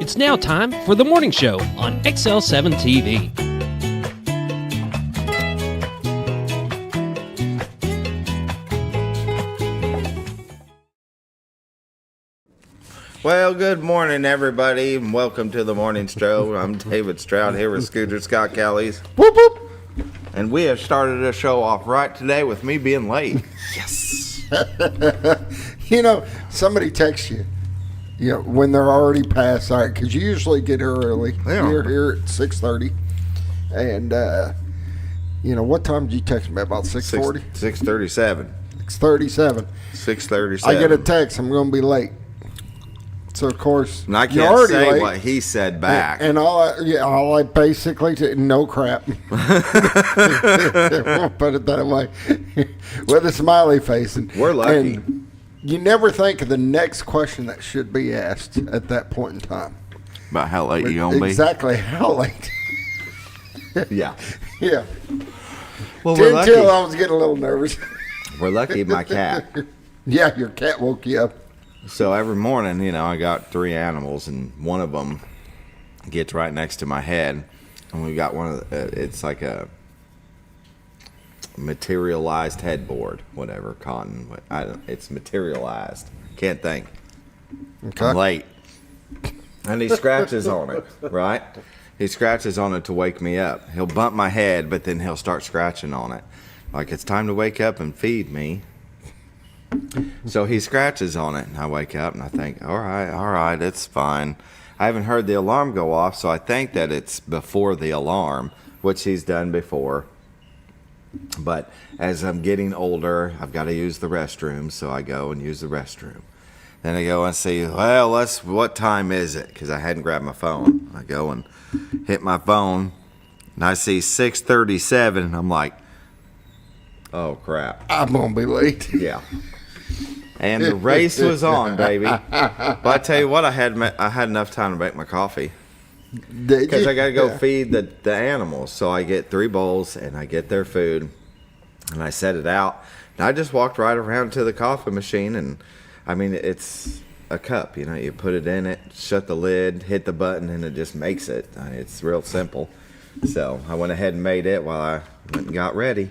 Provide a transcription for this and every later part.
It's now time for the morning show on XL7-TV. Well, good morning, everybody, and welcome to the morning show. I'm David Stroud here with Scooter Scott Kelly's. Whoop, whoop. And we have started the show off right today with me being late. Yes. You know, somebody texts you, when they're already past, all right, because you usually get here early. Yeah. You're here at 6:30. And, what time did you text me? About 6:40? 6:37. 6:37. 6:37. I get a text, I'm going to be late. So, of course, And I you're can't already say late. what he said back. And all I basically said, no crap. We'll put it that way. With a smiley face. And, We're lucky. And you never think of the next question that should be asked at that point in time. About how late you going to be? Exactly how late. Yeah. Yeah. Well, we're lucky. Until I was getting a little nervous. We're lucky my cat. Yeah, your cat woke you up. So every morning, I got 3 animals, and one of them gets right next to my head. And we got one of it's like a materialized headboard, whatever, cotton. It's materialized. Can't think. Okay. I'm late. And he scratches on it, right? He scratches on it to wake me up. He'll bump my head, but then he'll start scratching on it. Like, it's time to wake up and feed me. So he scratches on it, and I wake up, and I think, all right, it's fine. I haven't heard the alarm go off, so I think that it's before the alarm, which he's done before. But as I'm getting older, I've got to use the restroom, so I go and use the restroom. Then I go and see, what time is it? Because I hadn't grabbed my phone. I go and hit my phone, and I see 6:37, and I'm like, oh, crap. I'm going to be late. Yeah. And the race was on, baby. But I tell you what, I had enough time to make my coffee. Because I got to go feed the animals. So I get 3 bowls, and I get their food, and I set it out. And I just walked right around to the coffee machine, and, it's a cup. You put it in it, shut the lid, hit the button, and it just makes it. It's real simple. So I went ahead and made it while I went and got ready.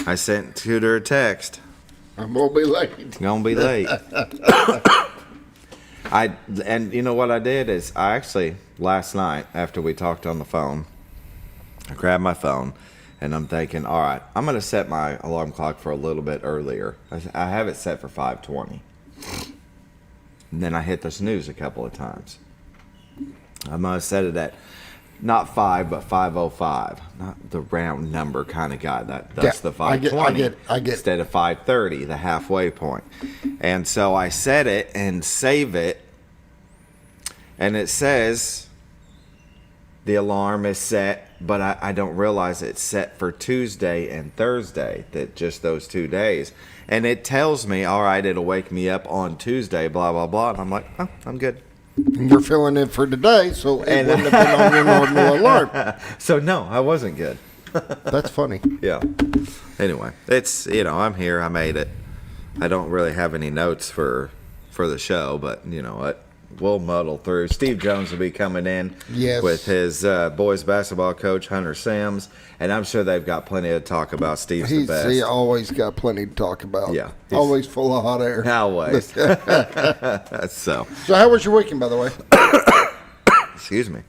I sent Scooter a text. I'm going to be late. Gonna be late. And you know what I did is I actually, last night after we talked on the phone, I grabbed my phone and I'm thinking, all right, I'm gonna set my alarm clock for a little bit earlier. I have it set for 5:20. And then I hit the snooze a couple of times. I'm gonna set it at not 5, but 5:05. Not the round number kind of guy. That's the 5:20. I get. Instead of 5:30, the halfway point. And so I set it and save it, and it says the alarm is set, but I don't realize it's set for Tuesday and Thursday, that just those 2 days. And it tells me, all right, it'll wake me up on Tuesday, blah, blah, blah. And I'm like, oh, I'm good. You're filling in for today, so it wouldn't have been on your normal alarm. So, no, I wasn't good. That's funny. Yeah. Anyway, it's, I'm here. I made it. I don't really have any notes for the show, but you know what? We'll muddle through. Steve Jones will be coming in with his boys basketball coach, Hunter Sims, and I'm sure they've got plenty to talk about. Steve's the best. He always got plenty to talk about. Yeah. Always full of hot air. Always. So how was your weekend, by the way? Excuse me.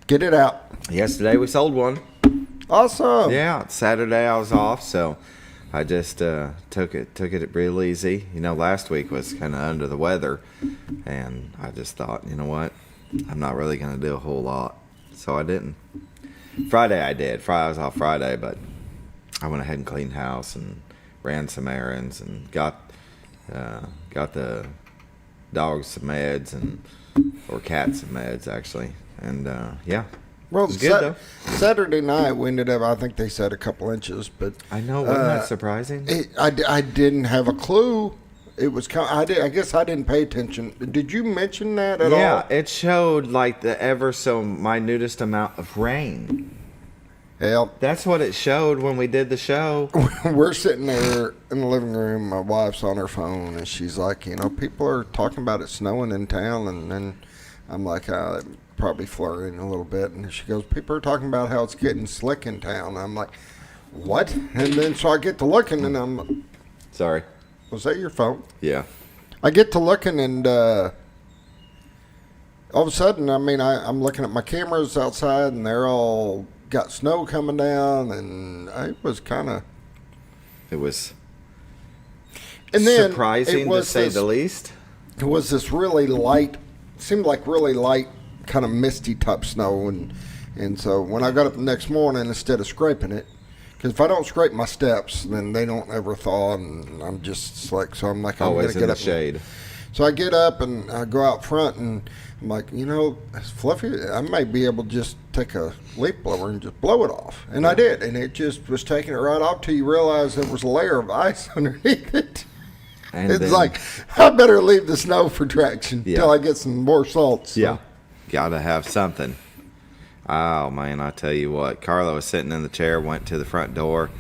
Get it out. Yesterday we sold one. Awesome. Yeah, Saturday I was off, so I just took it real easy. Last week was kind of under the weather, and I just thought, you know what, I'm not really going to do a whole lot, so I didn't. Friday I did. I was off Friday, but I went ahead and cleaned house and ran some errands and got the dogs some meds or cats some meds actually, and yeah. Well, it was good though. Saturday night we ended up, I think they said a couple inches, but I know, wasn't that surprising? I didn't have a clue. It was I guess I didn't pay attention. Did you mention that at all? Yeah, it showed like the ever so minutest amount of rain. Hell, that's what it showed when we did the show. We're sitting there in the living room. My wife's on her phone, and she's like, people are talking about it snowing in town, and then I'm like, probably flurrying a little bit. And she goes, people are talking about how it's getting slick in town. I'm like, what? And then so I get to looking, and I'm... Sorry. Was that your phone? Yeah. I get to looking, and all of a sudden, I mean, I'm looking at my cameras outside, and they're all got snow coming down, and it was kind of... It was surprising, to say the least. It was this really light, seemed like really light, kind of misty type snow, and so when I got up the next morning, instead of scraping it, because if I don't scrape my steps, then they don't ever thaw, and I'm just like, so I'm like, I'm always gonna get in the up. shade. So I get up and I go out front, and I'm like, it's fluffy. I may be able to just take a leaf blower and just blow it off, and I did, and it just was taking it right off till you realize there was a layer of ice underneath it. And it's like, I better leave the snow for traction till I get some more salt. So. Yeah, gotta have something. Oh, man, I tell you what. Carla was sitting in the chair, went to the front door,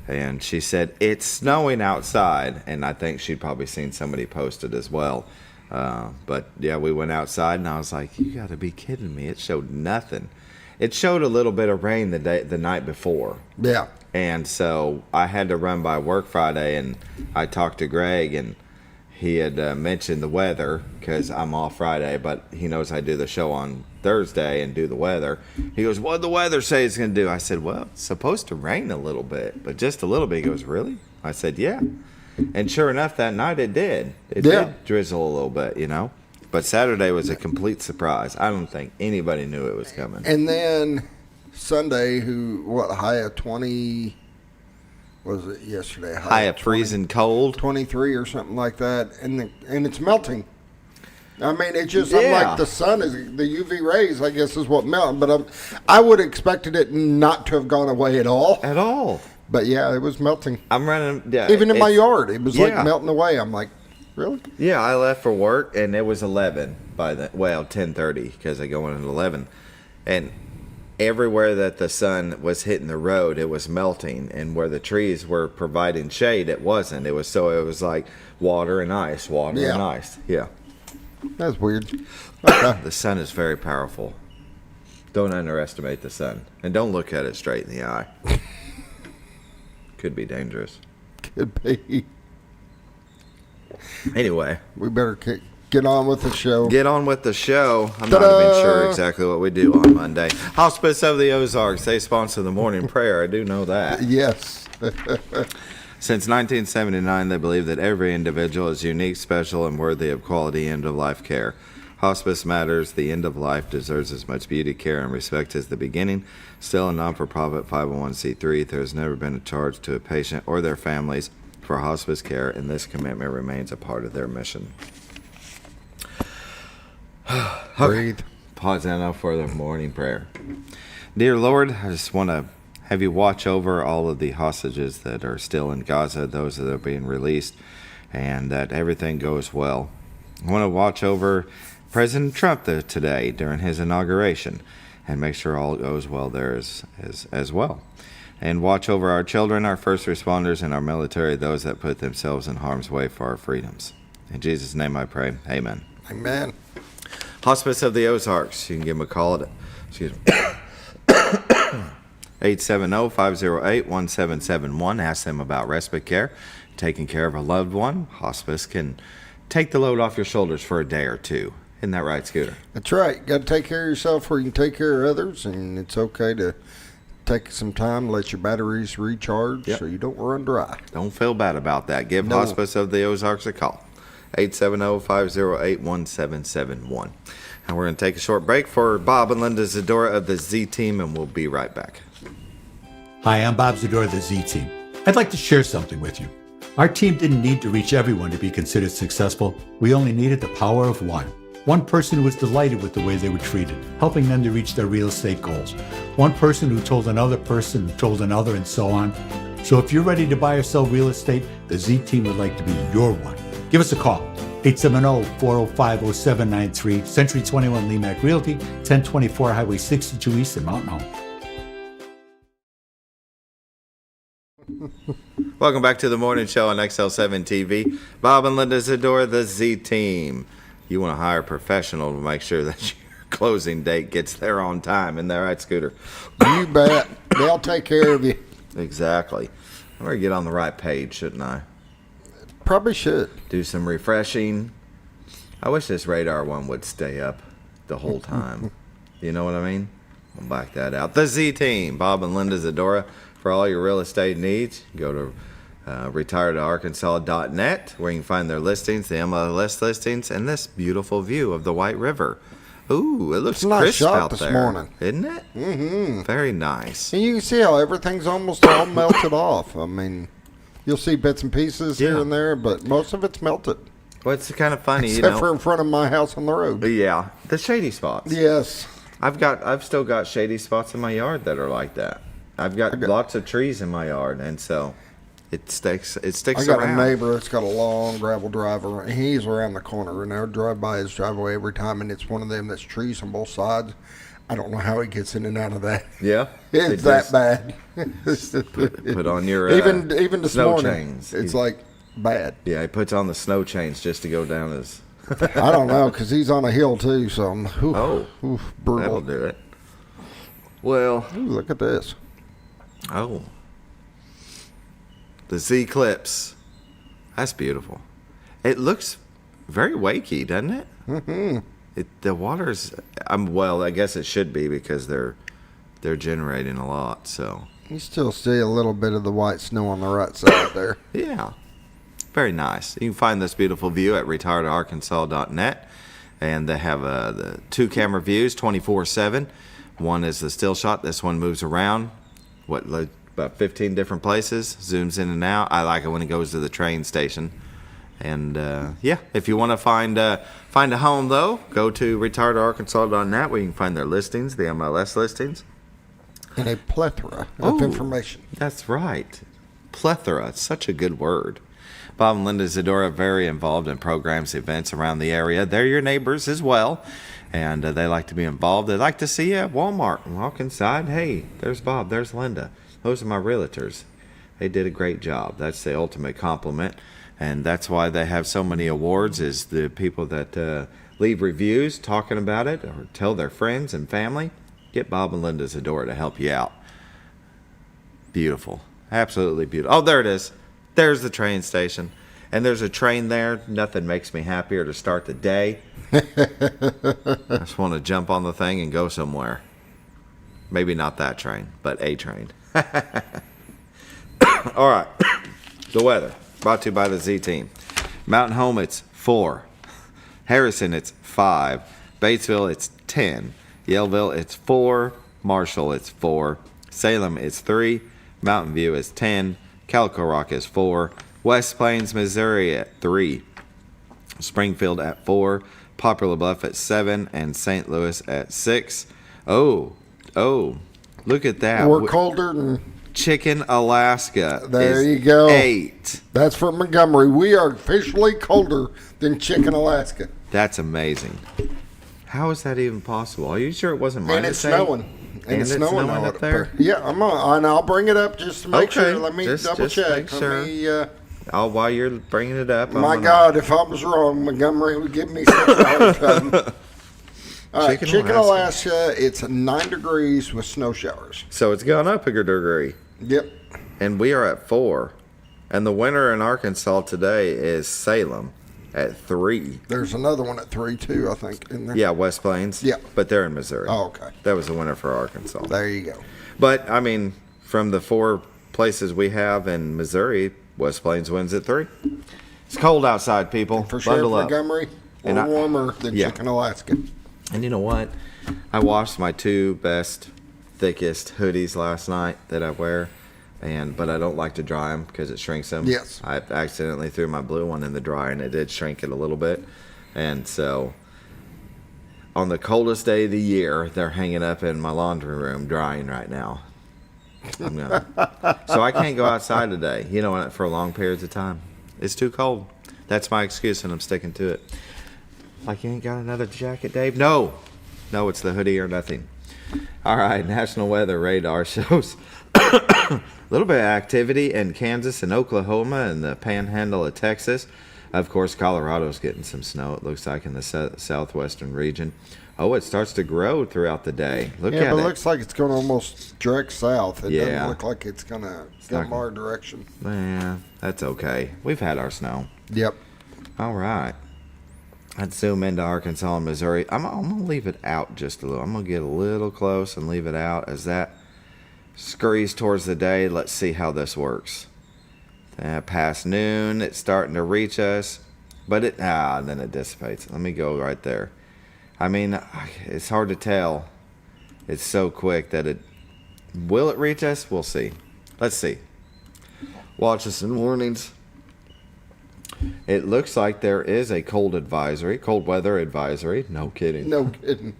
and she said, it's snowing outside. And I think she'd probably seen somebody post it as well. But, yeah, we went outside, and I was like, you got to be kidding me. It showed nothing. It showed a little bit of rain the night before. Yeah. And so I had to run by work Friday, and I talked to Greg, and he had mentioned the weather because I'm off Friday, but he knows I do the show on Thursday and do the weather. He goes, what did the weather say it's going to do? I said, well, it's supposed to rain a little bit, but just a little bit. He goes, really? I said, yeah. And sure enough, that night it did. It did drizzle a little bit, But Saturday was a complete surprise. I don't think anybody knew it was coming. And then Sunday, high of 20, was it yesterday? High of freezing cold. 23 or something like that. And it's melting. I mean, it's just, I'm like, the sun is, the UV rays, I guess, is what melted. But I would have expected it not to have gone away at all. At all. But yeah, it was melting. I'm running. Yeah, even in my yard, it was like melting away. I'm like, really? Yeah, I left for work, and it was 11 by 10:30 because I go in at 11, and everywhere that the sun was hitting the road, it was melting, and where the trees were providing shade, it wasn't. It was like water and ice, and ice. Yeah, that's weird. Okay. The sun is very powerful. Don't underestimate the sun, and don't look at it straight in the eye. Could be dangerous. Could be. Anyway, we better get on with the show. Get on with the show. I'm not even sure exactly what we do on Monday. Hospice of the Ozarks, they sponsor the morning prayer. I do know that. Yes. Since 1979, they believe that every individual is unique, special, and worthy of quality end-of-life care. Hospice matters. The end of life deserves as much beauty, care, and respect as the beginning. Still a non-for-profit 501c3, there has never been a charge to a patient or their families for hospice care, and this commitment remains a part of their mission. Breathe. Pause now for the morning prayer. Dear Lord, I just want to have you watch over all of the hostages that are still in Gaza, those that are being released, and that everything goes well. I want to watch over President Trump today during his inauguration and make sure all goes well there as well. And watch over our children, our first responders, and our military, those that put themselves in harm's way for our freedoms. In Jesus' name I pray. Amen. Amen. Hospice of the Ozarks. You can give them a call at 870-508-1771. Ask them about respite care, taking care of a loved one. Hospice can take the load off your shoulders for a day or two. Isn't that right, Scooter? That's right. Got to take care of yourself where you can take care of others, and it's okay to take some time, let your batteries recharge so you don't run dry. Don't feel bad about that. Give Hospice of the Ozarks a call. 870-508-1771. And we're going to take a short break for Bob and Linda Zadora of the Z Team, and we'll be right back. Hi, I'm Bob Zadora of the Z Team. I'd like to share something with you. Our team didn't need to reach everyone to be considered successful. We only needed the power of one. One person who was delighted with the way they were treated, helping them to reach their real estate goals. One person who told another person, who told another, and so on. So if you're ready to buy or sell real estate, the Z Team would like to be your one. Give us a call. 870-405-0793, Century 21 Lemac Realty, 1024 Highway 62 East in Mountain Home. Welcome back to the morning show on XL7-TV. Bob and Linda Zadora, the Z Team. You want to hire a professional to make sure that your closing date gets there on time. Isn't that right, Scooter? You bet. They'll take care of you. Exactly. I better get on the right page, shouldn't I? Probably should. Do some refreshing. I wish this radar one would stay up the whole time. You know what I mean? I'll back that out. The Z Team, Bob and Linda Zadora. For all your real estate needs, go to retiredtoarkansas.net, where you can find their listings, the MLS listings, and this beautiful view of the White River. Ooh, it looks nice crisp shot out this there, morning. isn't it? Mm-hmm. Very nice. And you can see how everything's almost all melted off. I mean, you'll see bits and pieces here and there, but most of it's melted. Well, it's kind of funny, Except for in front of my house on the road. Yeah, the shady spots. Yes. I've still got shady spots in my yard that are like that. I've got lots of trees in my yard, and so it sticks I got around. a neighbor that's got a long gravel driveway, and he's around the corner, and I drive by his driveway every time, and it's one of them that's trees on both sides. I don't know how he gets in and out of that. Yeah, It's that bad. put on your even this snow morning, chains. it's like bad. Yeah, he puts on the snow chains just to go down his. I don't know, because he's on a hill too, so I'm That'll brutal. do it. Well, Ooh, look at this. oh, the Z Clips. That's beautiful. It looks very wakey, doesn't it? Mm-hmm. The water's. Well, I guess it should be because they're generating a lot. So You still see a little bit of the white snow on the right side there. yeah, very nice. You can find this beautiful view at retiredarkansas.net, and they have the 2 camera views 24/7. One is the still shot. This one moves around. About 15 different places, zooms in and out. I like it when it goes to the train station. And if you want to find a home, though, go to retiredarkansas.net, where you can find their listings, the MLS listings. And a plethora of information. That's right. Plethora. It's such a good word. Bob and Linda Zadora are very involved in programs, events around the area. They're your neighbors as well, and they like to be involved. They like to see you at Walmart and walk inside. Hey, there's Bob. There's Linda. Those are my realtors. They did a great job. That's the ultimate compliment, and that's why they have so many awards, is the people that leave reviews talking about it or tell their friends and family. Get Bob and Linda Zadora to help you out. Beautiful. Absolutely beautiful. Oh, there it is. There's the train station. And there's a train there. Nothing makes me happier to start the day. I just want to jump on the thing and go somewhere. Maybe not that train, but a train. All right. The weather. Brought to you by the Z Team. Mountain Home, it's 4. Harrison, it's 5. Batesville, it's 10. Yellville, it's 4. Marshall, it's 4. Salem, it's 3. Mountain View is 10. Calico Rock is 4. West Plains, Missouri at 3. Springfield at 4. Poplar Bluff at 7. And St. Louis at 6. Oh, look at that. We're colder than Chicken, Alaska. There is you go. 8. That's from Montgomery. We are officially colder than Chicken, Alaska. That's amazing. How is that even possible? Are you sure it wasn't minus And it's 8? snowing. And it's snowing up there? Yeah, and I'll bring it up just to make Okay, sure. Let me just double check. make sure. While you're bringing it up, My God, if I was wrong, Montgomery would give me something. All right, Chicken, Alaska, it's 9 degrees with snow showers. So it's gone up a degree. Yep. And we are at 4. And the winner in Arkansas today is Salem at 3. There's another one at 3 too, I think, in there. Yeah, West Plains. Yeah. But they're in Missouri. Oh, okay. That was the winner for Arkansas. There you go. But, I mean, from the 4 places we have in Missouri, West Plains wins at 3. It's cold outside, people. For sure, Bundle up. Montgomery, And warmer than Chicken, Alaska. And you know what? I washed my 2 best, thickest hoodies last night that I wear, but I don't like to dry them because it shrinks them. Yes. I accidentally threw my blue one in the dryer, and it did shrink it a little bit. And so on the coldest day of the year, they're hanging up in my laundry room drying right now. So I can't go outside today, for long periods of time. It's too cold. That's my excuse, and I'm sticking to it. Like, you ain't got another jacket, Dave? No, it's the hoodie or nothing. All right, National Weather Radar shows a little bit of activity in Kansas and Oklahoma and the panhandle of Texas. Of course, Colorado's getting some snow, it looks like, in the southwestern region. Oh, it starts to grow throughout the day. Look at it. Yeah, but it looks like it's going almost direct south. It Yeah. doesn't look like it's going to come our direction. Yeah, that's okay. We've had our snow. Yep. All right. I'd zoom into Arkansas and Missouri. I'm going to leave it out just a little. I'm going to get a little close and leave it out as that scurries towards the day. Let's see how this works. Past noon, it's starting to reach us, but then it dissipates. Let me go right there. I mean, it's hard to tell. It's so quick that will it reach us? We'll see. Let's see. Watches and warnings. It looks like there is a cold weather advisory. No kidding. No kidding.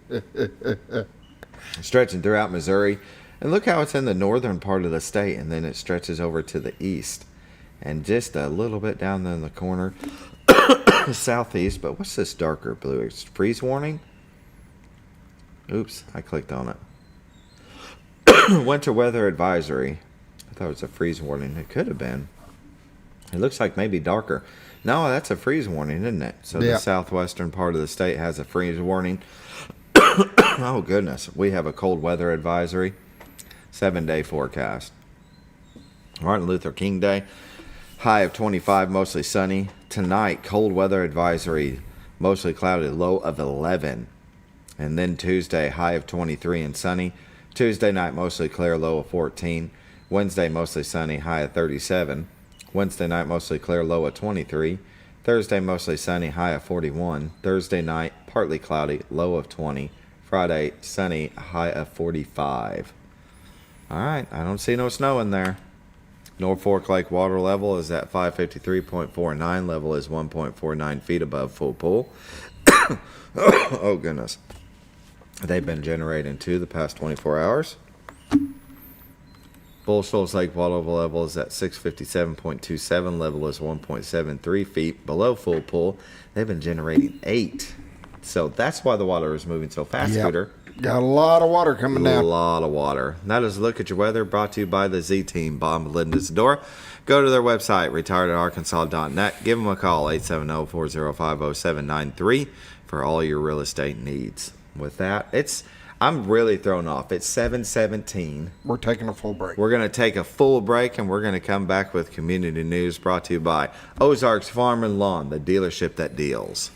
Stretching throughout Missouri. And look how it's in the northern part of the state, and then it stretches over to the east. And just a little bit down in the corner, southeast. But what's this darker blue? It's freeze warning? Oops, I clicked on it. Winter weather advisory. I thought it was a freeze warning. It could have been. It looks like maybe darker. No, that's a freeze warning, isn't it? So yeah. The southwestern part of the state has a freeze warning. Oh, goodness. We have a cold weather advisory. 7-day forecast. Martin Luther King Day. High of 25, mostly sunny. Tonight, cold weather advisory. Mostly cloudy, low of 11. And then Tuesday, high of 23 and sunny. Tuesday night, mostly clear, low of 14. Wednesday, mostly sunny, high of 37. Wednesday night, mostly clear, low of 23. Thursday, mostly sunny, high of 41. Thursday night, partly cloudy, low of 20. Friday, sunny, high of 45. All right, I don't see no snow in there. Norfolk Lake water level is at 553.49. Level is 1.49 feet above full pool. Oh, goodness. They've been generating too the past 24 hours. Bull Shoals Lake water level is at 657.27. Level is 1.73 feet below full pool. They've been generating 8. So that's why the water is moving so fast, Yep. Scooter. Got a lot of water coming down. A lot of water. That is a look at your weather, brought to you by the Z-Team, Bob and Melinda Zadora. Go to their website, retiredarkansas.net. Give them a call, 870-405-0793, for all your real estate needs. With that, I'm really thrown off. It's 7:17. We're taking a full break. We're going to take a full break, and we're going to come back with community news brought to you by Ozarks Farm and Lawn, the dealership that deals.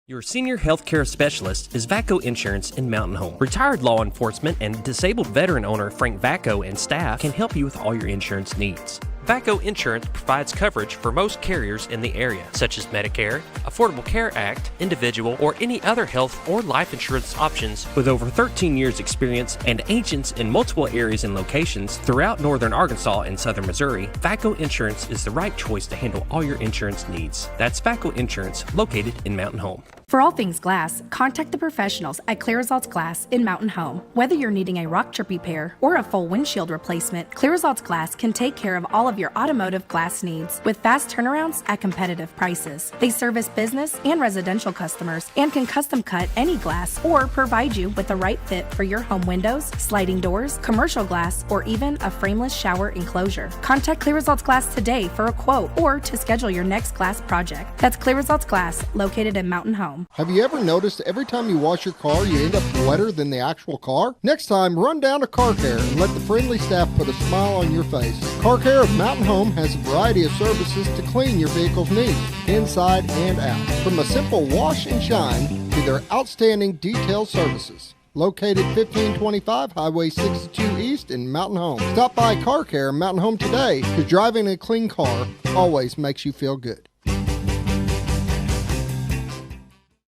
Your senior healthcare specialist is VACO Insurance in Mountain Home. Retired law enforcement and disabled veteran owner Frank VACO and staff can help you with all your insurance needs. VACO Insurance provides coverage for most carriers in the area, such as Medicare, Affordable Care Act, individual, or any other health or life insurance options. With over 13 years experience and agents in multiple areas and locations throughout northern Arkansas and southern Missouri, VACO Insurance is the right choice to handle all your insurance needs. That's VACO Insurance, located in Mountain Home. For all things glass, contact the professionals at Clear Results Glass in Mountain Home. Whether you're needing a rock chip repair or a full windshield replacement, Clear Results Glass can take care of all of your automotive glass needs with fast turnarounds at competitive prices. They service business and residential customers and can custom cut any glass or provide you with the right fit for your home windows, sliding doors, commercial glass, or even a frameless shower enclosure. Contact Clear Results Glass today for a quote or to schedule your next glass project. That's Clear Results Glass, located in Mountain Home. Have you ever noticed every time you wash your car, you end up wetter than the actual car? Next time, run down to Car Care and let the friendly staff put a smile on your face. Car Care of Mountain Home has a variety of services to clean your vehicle's needs, inside and out. From a simple wash and shine to their outstanding detailed services. Located 1525 Highway 62 East in Mountain Home. Stop by Car Care in Mountain Home today, because driving a clean car always makes you feel good.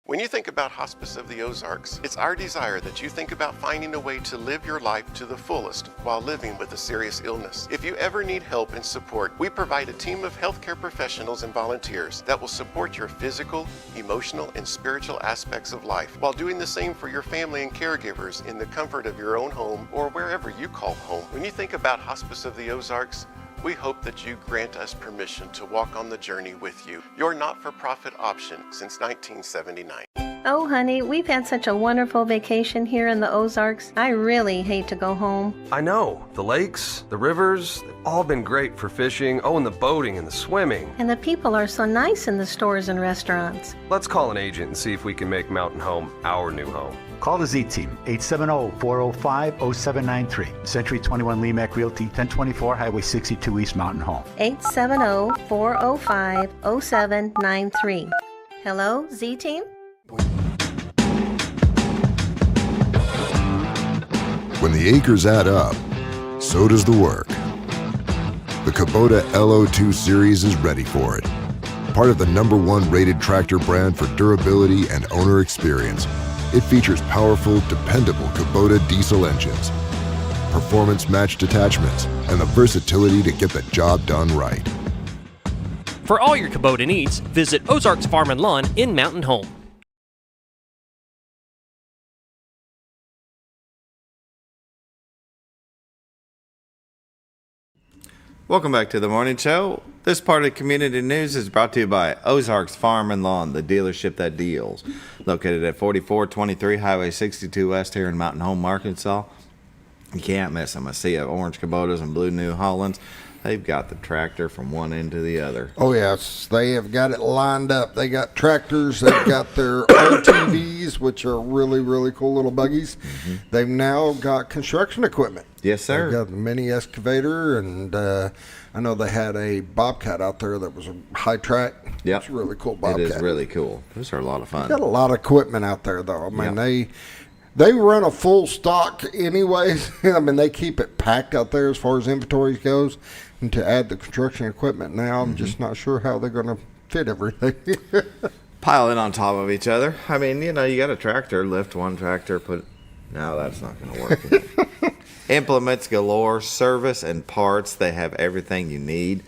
When you think about Hospice of the Ozarks, it's our desire that you think about finding a way to live your life to the fullest while living with a serious illness. If you ever need help and support, we provide a team of healthcare professionals and volunteers that will support your physical, emotional, and spiritual aspects of life while doing the same for your family and caregivers in the comfort of your own home or wherever you call home. When you think about Hospice of the Ozarks, we hope that you grant us permission to walk on the journey with you. Your not-for-profit option since 1979. Oh, honey, we've had such a wonderful vacation here in the Ozarks. I really hate to go home. I know. The lakes, the rivers, they've all been great for fishing. Oh, and the boating and the swimming. And the people are so nice in the stores and restaurants. Let's call an agent and see if we can make Mountain Home our new home. Call the Z-Team, 870-405-0793. Century 21 Lemac Realty, 1024 Highway 62 East Mountain Home. 870-405-0793. Hello, Z-Team? When the acres add up, so does the work. The Kubota LO2 Series is ready for it. Part of the #1 rated tractor brand for durability and owner experience, it features powerful, dependable Kubota diesel engines, performance-matched attachments, and the versatility to get the job done right. For all your Kubota needs, visit Ozarks Farm and Lawn in Mountain Home. Welcome back to the morning show. This part of community news is brought to you by Ozarks Farm and Lawn, the dealership that deals. Located at 4423 Highway 62 West here in Mountain Home, Arkansas. You can't miss them. I see orange Kubotas and blue New Hollands. They've got the tractor from one end to the other. Oh, yes. They have got it lined up. They got tractors. They've got their RTVs, which are really, really cool little buggies. Mm-hmm. They've now got construction equipment. Yes, sir. They've got the mini excavator, and I know they had a Bobcat out there that was a high track. Yep. It's a really cool Bobcat. It is really cool. Those are a lot of fun. Got a lot of equipment out there, though. I mean, they run a full stock anyways. I mean, they keep it packed out there as far as inventory goes. And to add the construction equipment now, I'm just not sure how they're going to fit everything. Pile it on top of each other. I mean, you got a tractor, lift one tractor, no, that's not going to work. Implements galore, service and parts. They have everything you need.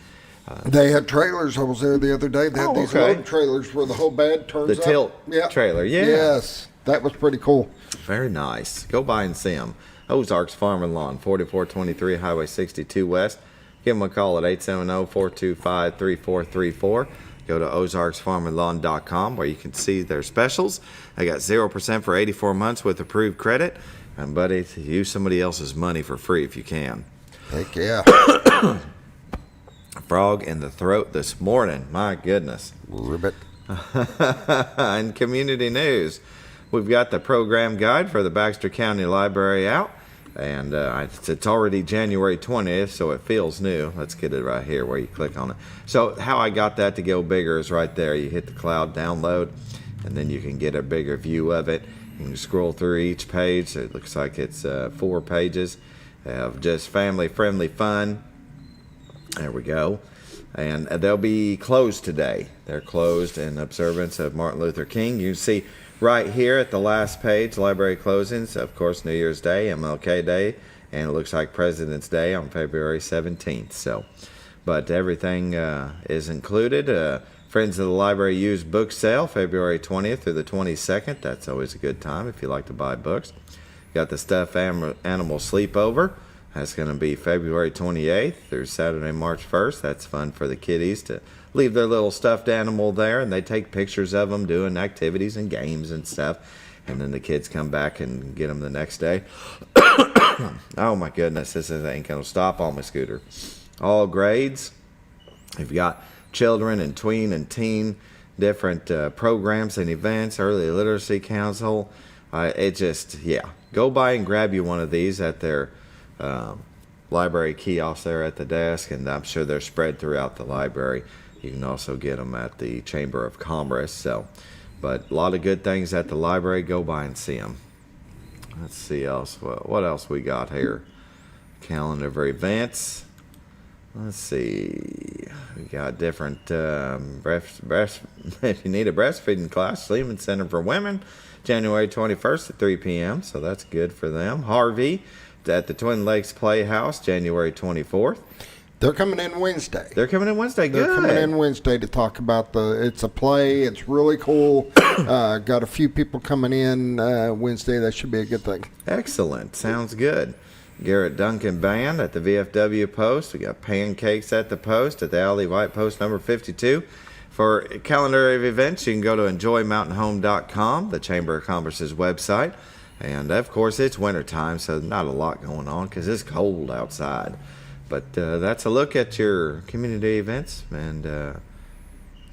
They had trailers. I was there the other day. They had these load trailers where the whole bed turns up. The tilt trailer, yeah. Yes, that was pretty cool. Very nice. Go by and see them. Ozarks Farm and Lawn, 4423 Highway 62 West. Give them a call at 870-425-3434. Go to ozarksfarmandlawn.com where you can see their specials. They got 0% for 84 months with approved credit. And, buddy, use somebody else's money for free if you can. Heck yeah. Frog in the throat this morning. My goodness. Ribbit. In community news, we've got the program guide for the Baxter County Library out. And it's already January 20th, so it feels new. Let's get it right here where you click on it. So how I got that to go bigger is right there. You hit the cloud download, and then you can get a bigger view of it. You can scroll through each page. It looks like it's 4 pages of just family-friendly fun. There we go. And they'll be closed today. They're closed in observance of Martin Luther King. You can see right here at the last page, library closings, of course, New Year's Day, MLK Day, and it looks like President's Day on February 17th. So, but everything is included. Friends of the Library used book sale, February 20th through the 22nd. That's always a good time if you like to buy books. Got the stuffed animal sleepover. That's going to be February 28th through Saturday, March 1st. That's fun for the kiddies to leave their little stuffed animal there, and they take pictures of them doing activities and games and stuff, and then the kids come back and get them the next day. Oh my goodness, this ain't gonna stop on my scooter. All grades. We've got children and tween and teen, different programs and events, early literacy council. Go by and grab you one of these at their library kiosks there at the desk, and I'm sure they're spread throughout the library. You can also get them at the Chamber of Commerce. But a lot of good things at the library. Go by and see them. Let's see what else we got here. Calendar for events. Let's see. We got different if you need a breastfeeding class, Sleeman Center for Women, January 21st at 3 p.m. So that's good for them. Harvey at the Twin Lakes Playhouse, January 24th. They're coming in Wednesday. They're coming in Wednesday. Good. They're coming in Wednesday to talk about it's a play. It's really cool. Got a few people coming in Wednesday. That should be a good thing. Excellent. Sounds good. Garrett Duncan Band at the VFW Post. We got pancakes at the Post at the Alley White Post number 52. For a calendar of events, you can go to enjoymountainhome.com, the Chamber of Commerce's website. And, of course, it's wintertime, so not a lot going on because it's cold outside. But that's a look at your community events. And,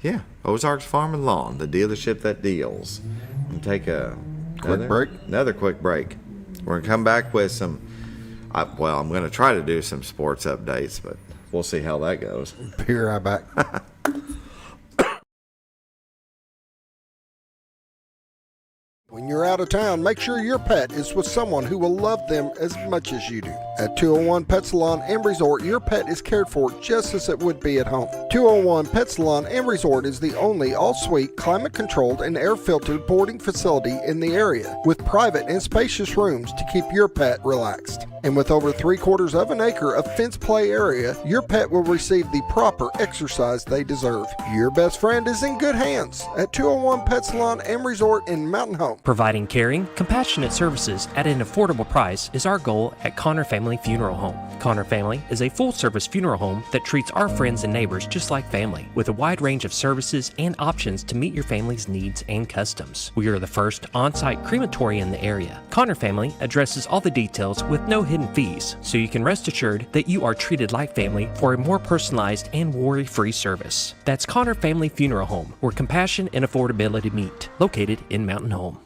yeah, Ozarks Farm and Lawn, the dealership that deals. And take another quick break. We're going to come back with some, I'm going to try to do some sports updates, but we'll see how that goes. Be right back. When you're out of town, make sure your pet is with someone who will love them as much as you do. At 201 Pet Salon and Resort, your pet is cared for just as it would be at home. 201 Pet Salon and Resort is the only all-suite, climate-controlled, and air-filtered boarding facility in the area, with private and spacious rooms to keep your pet relaxed. And with over 3/4 of an acre of fenced play area, your pet will receive the proper exercise they deserve. Your best friend is in good hands at 201 Pet Salon and Resort in Mountain Home. Providing caring, compassionate services at an affordable price is our goal at Connor Family Funeral Home. Connor Family is a full-service funeral home that treats our friends and neighbors just like family, with a wide range of services and options to meet your family's needs and customs. We are the first on-site crematory in the area. Connor Family addresses all the details with no hidden fees, so you can rest assured that you are treated like family for a more personalized and worry-free service. That's Connor Family Funeral Home, where compassion and affordability meet, located in Mountain Home.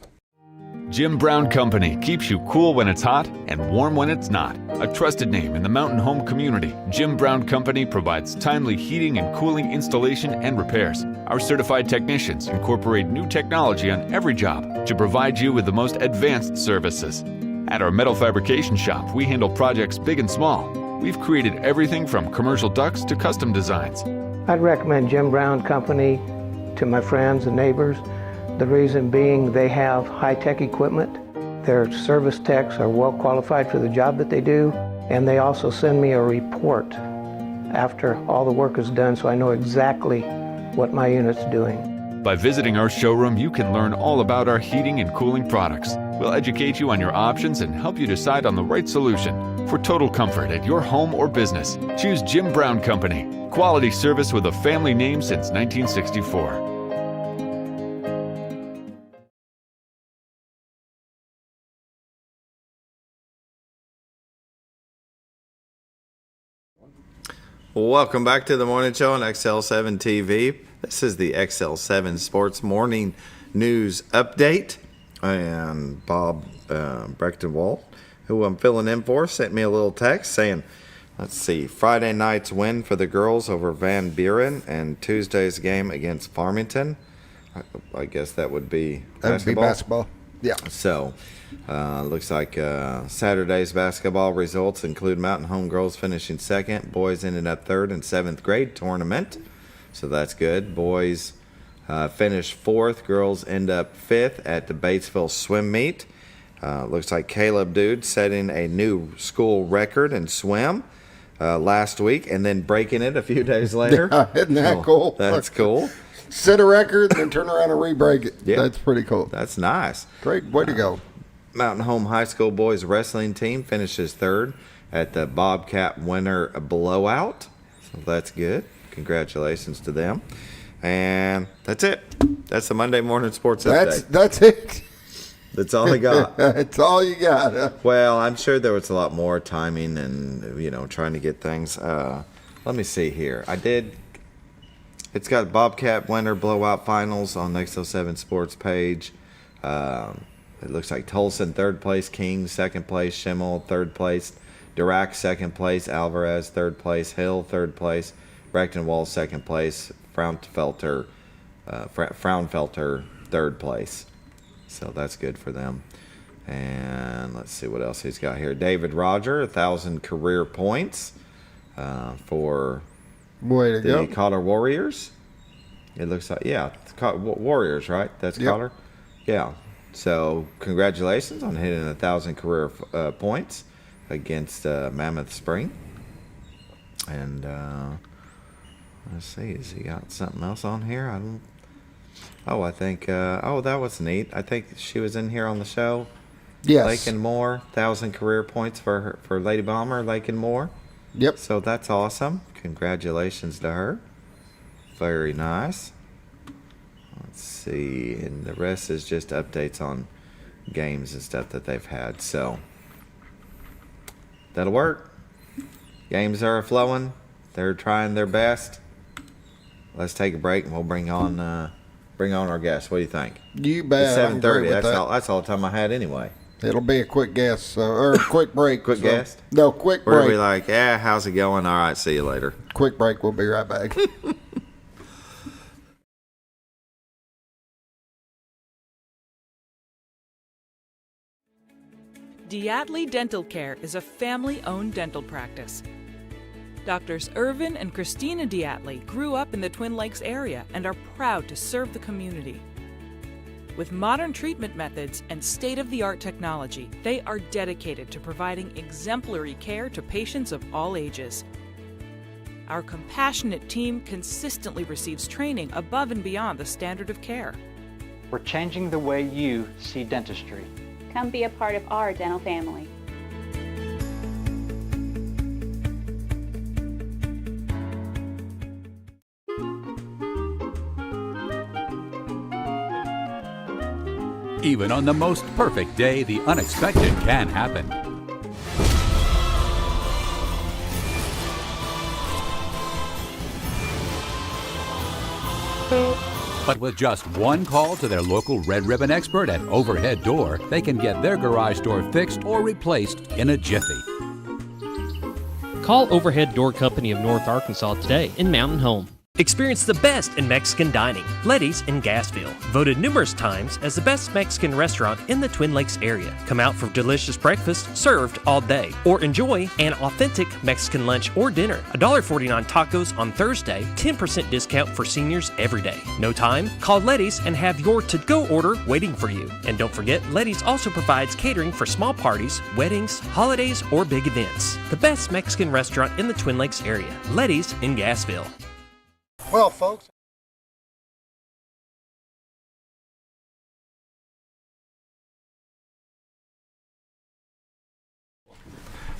Jim Brown Company keeps you cool when it's hot and warm when it's not. A trusted name in the mountain home community, Jim Brown Company provides timely heating and cooling installation and repairs. Our certified technicians incorporate new technology on every job to provide you with the most advanced services. At our metal fabrication shop, we handle projects big and small. We've created everything from commercial ducts to custom designs. I'd recommend Jim Brown Company to my friends and neighbors. The reason being they have high-tech equipment, their service techs are well qualified for the job that they do, and they also send me a report after all the work is done so I know exactly what my unit's doing. By visiting our showroom, you can learn all about our heating and cooling products. We'll educate you on your options and help you decide on the right solution. For total comfort at your home or business, choose Jim Brown Company. Quality service with a family name since 1964. Welcome back to the morning show on XL7-TV. This is the XL7 Sports Morning News Update. And Bob Brechtenwald, who I'm filling in for, sent me a little text saying, let's see, Friday night's win for the girls over Van Buren and Tuesday's game against Farmington. I guess that would be basketball. That would be basketball. Yeah. So, looks like Saturday's basketball results include Mountain Home girls finishing second. Boys ended up third in 7th grade tournament. So that's good. Boys finished fourth. Girls end up fifth at the Batesville swim meet. Looks like Caleb Dude setting a new school record in swim last week and then breaking it a few days later. Yeah, isn't that cool? That's cool. Set a record and then turn around and re-break it. Yeah. That's pretty cool. That's nice. Great way to go. Mountain Home High School boys wrestling team finishes third at the Bobcat Winter Blowout. So that's good. Congratulations to them. And that's it. That's the Monday morning sports update. That's it. That's all I got. That's all you got. Huh? Well, I'm sure there was a lot more timing and, trying to get things. Let me see here. It's got Bobcat Winter Blowout Finals on the XL7 Sports page. It looks like Tolson, third place. King, second place. Schimmel, third place. Dirac, second place. Alvarez, third place. Hill, third place. Brechtenwald, second place. Fraunfelter, third place. So that's good for them. And let's see what else he's got here. David Roger, 1,000 career points for Way to go. Cotter Warriors. It looks like, Warriors, right? That's Cotter? Yeah. So congratulations on hitting 1,000 career points against Mammoth Spring. And let's see, has he got something else on here? I think that was neat. I think she was in here on the show. Yes. Lake and Moore, 1,000 career points for Lady Bomber, Lake and Moore. Yep. So that's awesome. Congratulations to her. Very nice. Let's see, and the rest is just updates on games and stuff that they've had. So that'll work. Games are flowing. They're trying their best. Let's take a break and we'll bring on our guest. What do you think? You bet. It's 7:30. That's all the time I had anyway. It'll be a quick guess or a quick break. Quick guess? No, quick break. We'll be like, yeah, how's it going? All right, see you later. Quick break. We'll be right back. Diatley Dental Care is a family-owned dental practice. Doctors Irvin and Christina Diatley grew up in the Twin Lakes area and are proud to serve the community. With modern treatment methods and state-of-the-art technology, they are dedicated to providing exemplary care to patients of all ages. Our compassionate team consistently receives training above and beyond the standard of care. We're changing the way you see dentistry. Come be a part of our dental family. Even on the most perfect day, the unexpected can happen. But with just one call to their local Red Ribbon expert at Overhead Door, they can get their garage door fixed or replaced in a jiffy. Call Overhead Door Company of North Arkansas today in Mountain Home. Experience the best in Mexican dining. Letty's in Gassville. Voted numerous times as the best Mexican restaurant in the Twin Lakes area. Come out for delicious breakfast served all day. Or enjoy an authentic Mexican lunch or dinner. $1.49 tacos on Thursday. 10% discount for seniors every day. No time? Call Letty's and have your to-go order waiting for you. And don't forget, Letty's also provides catering for small parties, weddings, holidays, or big events. The best Mexican restaurant in the Twin Lakes area. Letty's in Gassville. Well, folks.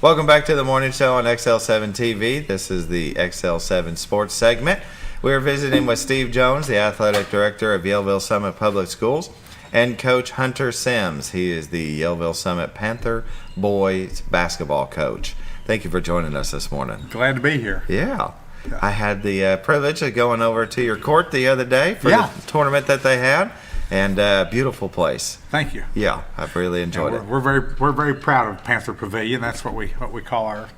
Welcome back to the morning show on XL7-TV. This is the XL7 Sports segment. We're visiting with Steve Jones, the athletic director of Yellville Summit Public Schools, and Coach Hunter Sims. He is the Yellville Summit Panther boys basketball coach. Thank you for joining us this morning. Glad to be here. Yeah. I had the privilege of going over to your court the other day for the tournament that they had, and beautiful place. Thank you. Yeah, I've really enjoyed it. We're very proud of Panther Pavilion. That's what we call our.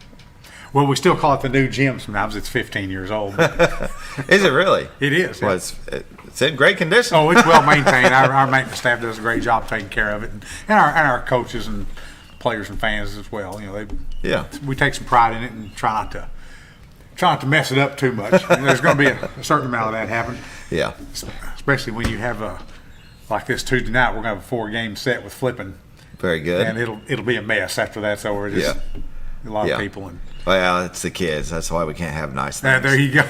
Well, we still call it the new gym. Sometimes it's 15 years old. Is it really? It is. Well, it's in great condition. Oh, it's well maintained. Our maintenance staff does a great job taking care of it, and our coaches and players and fans as well. You know, we take some pride in it and try not to mess it up too much. There's going to be a certain amount of that happen. Yeah. Especially when you have like this Tuesday night, we're going to have a 4-game set with flipping. Very good. And it'll be a mess after that's over. Just a lot of people. And well, it's the kids. That's why we can't have nice things. There you go.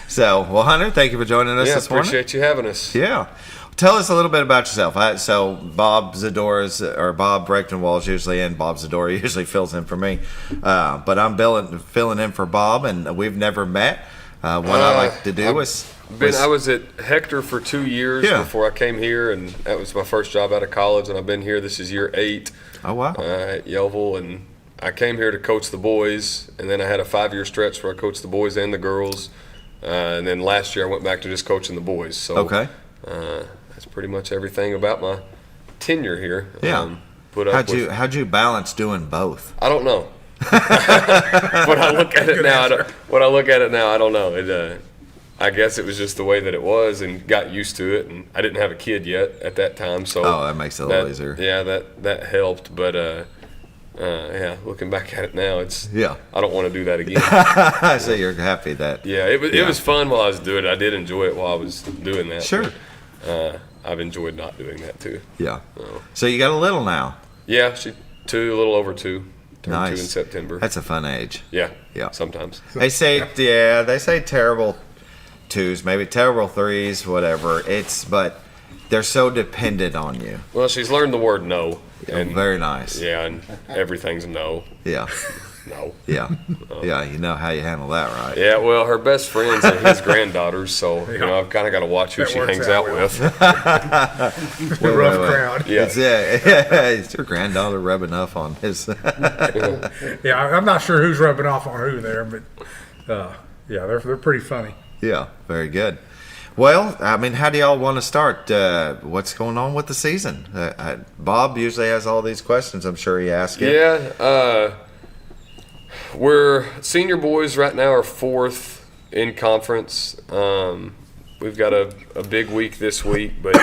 So, well, Hunter, thank you for joining us this morning. Appreciate you having us. Yeah. Tell us a little bit about yourself. So Bob Zadora or Bob Brechtenwald is usually in. Bob Zadora usually fills in for me. But I'm filling in for Bob, and we've never met. What I like to do I was at Hector for 2 years before I came here, and that was my first job out of college, and I've been here. This is year 8. Oh, wow. At Yellville, and I came here to coach the boys, and then I had a 5-year stretch where I coached the boys and the girls. And then last year I went back to just coaching the boys. So that's pretty much everything about my tenure here. Yeah. How'd you balance doing both? I don't know. When I look at it now, I don't know. I guess it was just the way that it was, and got used to it. And I didn't have a kid yet at that time, so that makes it a little easier. Yeah, that helped. But looking back at it now, I don't want to do that again. So you're happy that it was fun while I was doing it. I did enjoy it while I was doing that. Sure. But, I've enjoyed not doing that too. Yeah. So you got a little now. Yeah, a little over 2. Turned nice. 2 in September. That's a fun age. Yeah. Yeah. Sometimes. They say terrible 2s, maybe terrible 3s, whatever. But they're so dependent on you. Well, she's learned the word no. And very nice. Yeah, and everything's no. Yeah. No. Yeah. Yeah, you know how you handle that, right? Yeah, well, her best friends are his granddaughters, so I've kind of got to watch who she hangs out with. The rough crowd. Yeah. Is your granddaughter rubbing off on his? Yeah, I'm not sure who's rubbing off on who there, but yeah, they're pretty funny. Yeah, very good. Well, I mean, how do y'all want to start? What's going on with the season? Bob usually has all these questions. I'm sure he asks it. Yeah, we're senior boys right now are 4th in conference. We've got a big week this week, but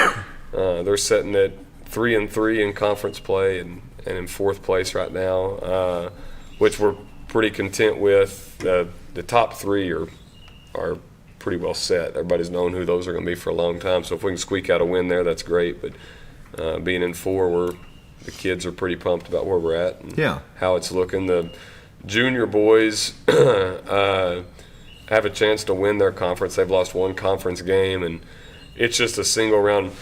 they're sitting at 3-3 in conference play and in 4th place right now, which we're pretty content with. The top 3 are pretty well set. Everybody's known who those are going to be for a long time. So if we can squeak out a win there, that's great. But being in 4, the kids are pretty pumped about where we're at and how it's looking. The junior boys have a chance to win their conference. They've lost 1 conference game, and it's just a single round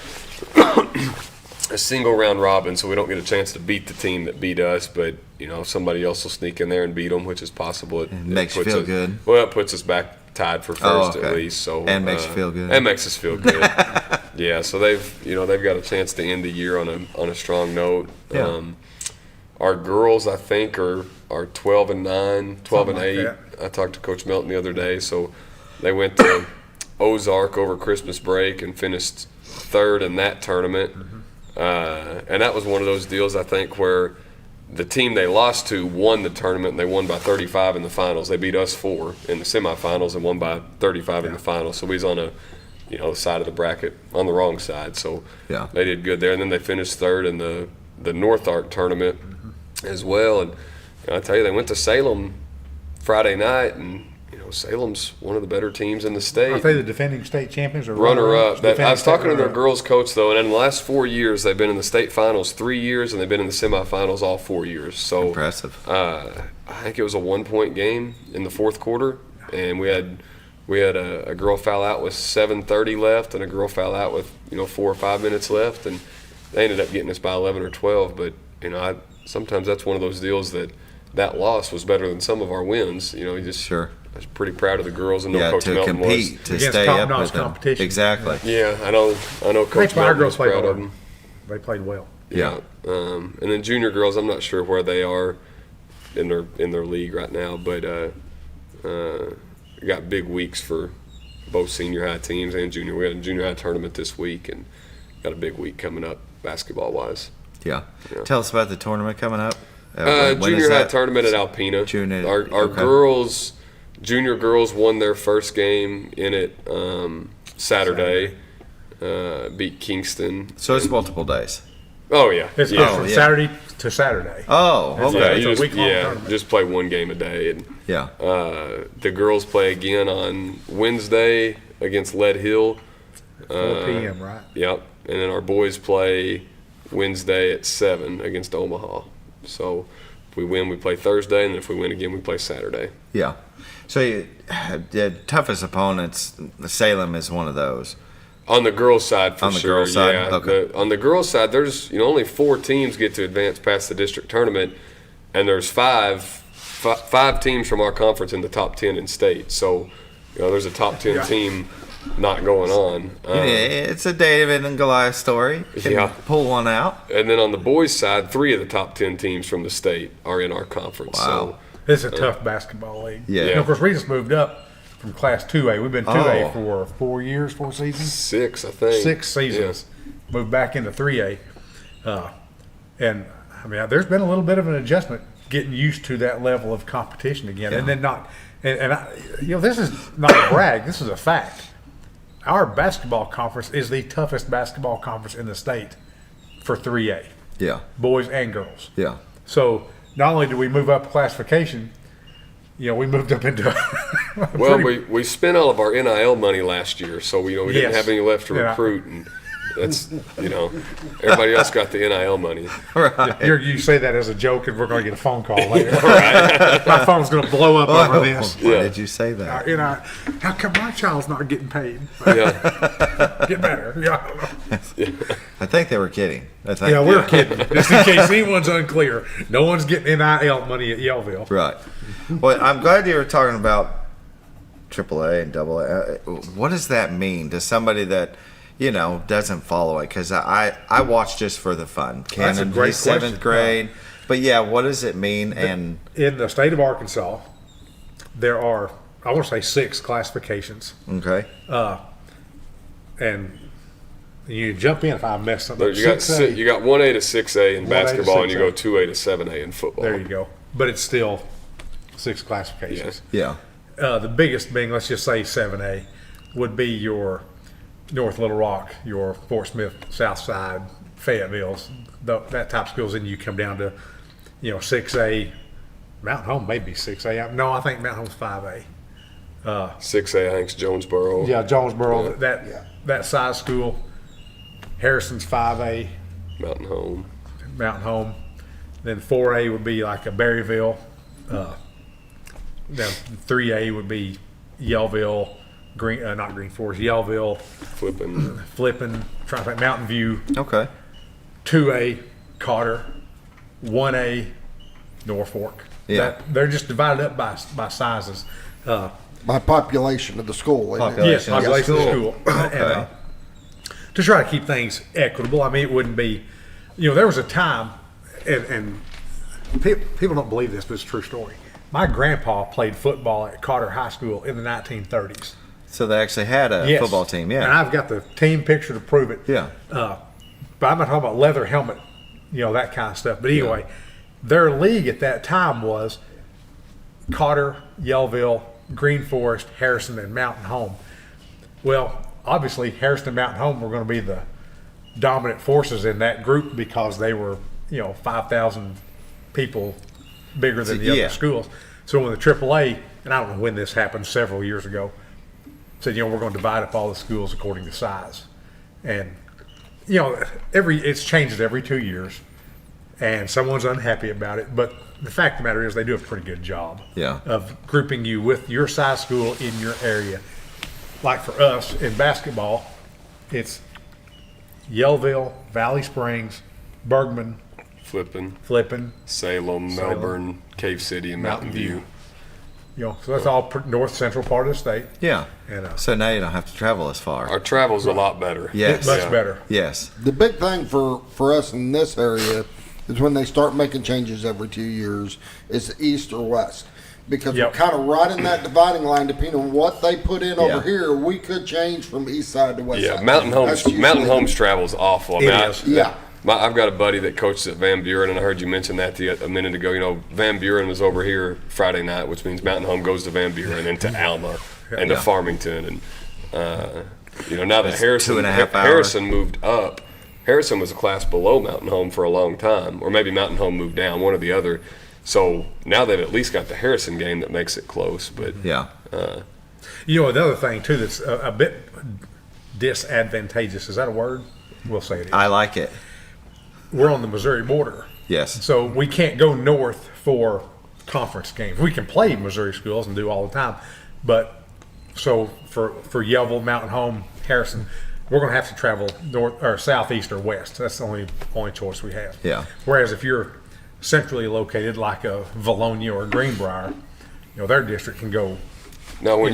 robin, so we don't get a chance to beat the team that beat us. But somebody else will sneak in there and beat them, which is possible. It makes you feel good. Well, it puts us back tied for first at least. So and makes you feel good. And makes us feel good. Yeah. So they've got a chance to end the year on a strong note. Yeah. Our girls, I think, are 12-9, 12-8. Like I talked to Coach Melton the other day. So they went to Ozark over Christmas break and finished 3rd in that tournament. And that was one of those deals, I think, where the team they lost to won the tournament, and they won by 35 in the finals. They beat us 4 in the semifinals and won by 35 in the finals. So we was on the side of the bracket, on the wrong side. So they did good there. And then they finished 3rd in the North Arc tournament as well. And I tell you, they went to Salem Friday night, and Salem's one of the better teams in the state. Are they the defending state champions or runner-up? I was talking to their girls' coach, though, and in the last 4 years, they've been in the state finals 3 years, and they've been in the semifinals all 4 years. So impressive. I think it was a 1-point game in the 4th quarter, and we had a girl foul out with 7:30 left, and a girl foul out with 4 or 5 minutes left, and they ended up getting us by 11 or 12. But sometimes that's one of those deals that loss was better than some of our wins. I was pretty proud of the girls, and Coach Melton was. To compete, to against stay up top-notch with them. competition. Exactly. Yeah, I know. Coach Melton was proud of them. They played well. Yeah. And then junior girls, I'm not sure where they are in their league right now, but we got big weeks for both senior high teams and junior. We had a junior high tournament this week, and got a big week coming up basketball-wise. Yeah. Tell us about the tournament coming up. Junior high tournament at Alpena. Our girls. Junior girls won their first game in it Saturday. Beat Kingston. So it's multiple days. Oh yeah, it's from Saturday to Saturday. Oh, okay. Just play 1 game a day, and the girls play again on Wednesday against Lead Hill. 4 p.m. Right? Yep, and then our boys play Wednesday at 7 against Omaha. So if we win, we play Thursday, and if we win again, we play Saturday. Yeah. So the toughest opponents, Salem is one of those. On the girls' side, for sure. Girls' side? Yeah. Okay. On the girls' side, there's only 4 teams get to advance past the district tournament, and there's five teams from our conference in the top 10 in state. So there's a top 10 team not going on. It's a David and Goliath story. Can pull one out. And then on the boys' side, 3 of the top 10 teams from the state are in our conference. Wow. So, it's a tough basketball league. Yeah. And of course, we just moved up from Class 2A. We've been 2A for 4 years, 4 seasons? 6, I think. 6 seasons. Moved back into 3A. And, I mean, there's been a little bit of an adjustment getting used to that level of competition again. Yeah. And then this is not a brag. This is a fact. Our basketball conference is the toughest basketball conference in the state for 3A. Yeah. Boys and girls. Yeah. So not only did we move up classification, we moved up into. Well, we spent all of our NIL money last year, so we didn't have any left to recruit, and That's, everybody else got the NIL money. Right. You say that as a joke, and we're going to get a phone call later. Right. My phone's going to blow up over this. Why did you say that? How come my child's not getting paid? Yeah. Get better. Yeah. I think they were kidding. We're kidding. Just in case anyone's unclear, no one's getting NIL money at Yellville. Right. Well, I'm glad you were talking about AAA and AA. What does that mean to somebody that doesn't follow it? Because I watch just for the fun. That's a great question. 7th grade. But what does it mean? And in the state of Arkansas, there are, I want to say, 6 classifications. Okay. And you jump in if I mess something up. You got 1A to 6A in basketball, and you go 2A to 7A in football. There you go. But it's still 6 classifications. Yeah. The biggest being, let's just say 7A, would be your North Little Rock, your Fort Smith, Southside, Fayetteville's, that type of schools. And you come down to, 6A. Mountain Home may be 6A. No, I think Mountain Home's 5A. 6A, I think, is Jonesboro. Yeah, Jonesboro. That size school. Harrison's 5A. Mountain Home. Then 4A would be like a Berryville. Then 3A would be Yellville, not Green Forest, Yellville. Flippin. Trying to think, Mountain View. Okay. 2A, Cotter. 1A, Norfolk. Yeah. They're just divided up by sizes. By population of the school. Yes, population of the school. Okay. And, to try to keep things equitable. I mean, it wouldn't be, there was a time, and people don't believe this, but it's a true story. My grandpa played football at Cotter High School in the 1930s. So they actually had a football team, yeah. And I've got the team picture to prove it. Yeah. But I'm not talking about leather helmet, that kind of stuff. But anyway, their league at that time was Cotter, Yellville, Green Forest, Harrison, and Mountain Home. Well, obviously, Harrison and Mountain Home were going to be the dominant forces in that group because they were, 5,000 people bigger than the other schools. So when the AAA, and I don't know when this happened, several years ago, said, we're going to divide up all the schools according to size. And, it's changes every 2 years, and someone's unhappy about it. But the fact of the matter is they do a pretty good job of grouping you with your size school in your area. Like for us in basketball, it's Yellville, Valley Springs, Bergman, Flippin, Salem, Melbourne, Cave City, and Mountain View. So that's all north central part of the state. Yeah. And, so now you don't have to travel as far. Our travel's a lot better. Yes. Much better. Yes. The big thing for us in this area is when they start making changes every 2 years, is east or west. Because we're kind of right in that dividing line, depending on what they put in over here. We could change from east side to west side. Yeah, Mountain Home's travel is awful. I've got a buddy that coaches at Van Buren, and I heard you mention that a minute ago. Van Buren was over here Friday night, which means Mountain Home goes to Van Buren and to Alma and to Farmington. And, now that Harrison moved up, Harrison was a class below Mountain Home for a long time, or maybe Mountain Home moved down, one or the other. So now they've at least got the Harrison game that makes it close. But another thing too that's a bit disadvantageous, is that a word? We'll say it is. I like it. We're on the Missouri border. Yes. So we can't go north for conference games. We can play Missouri schools and do all the time, but so for Yellville, Mountain Home, Harrison, we're going to have to travel north or southeast or west. That's the only choice we have. Yeah. Whereas if you're centrally located like a Valonia or a Greenbrier, their district can go. Now, when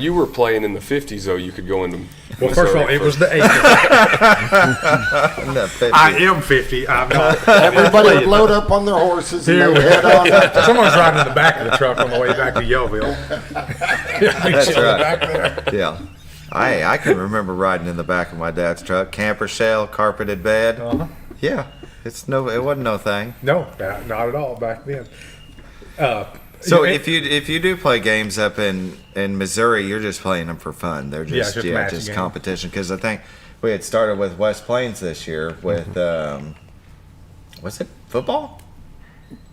you were playing in the 50s, though, you could go into. Well, first of all, it was the 80s. I am 50. I'm not. Everybody would load up on their horses and they would head on. Someone's riding in the back of the truck on the way back to Yellville. That's right. Back there. Yeah. I can remember riding in the back of my dad's truck, camper shell, carpeted bed. Uh-huh. Yeah. It wasn't no thing. No, not at all back then. So if you do play games up in Missouri, you're just playing them for fun. They're just competition. Because I think we had started with West Plains this year with was it football?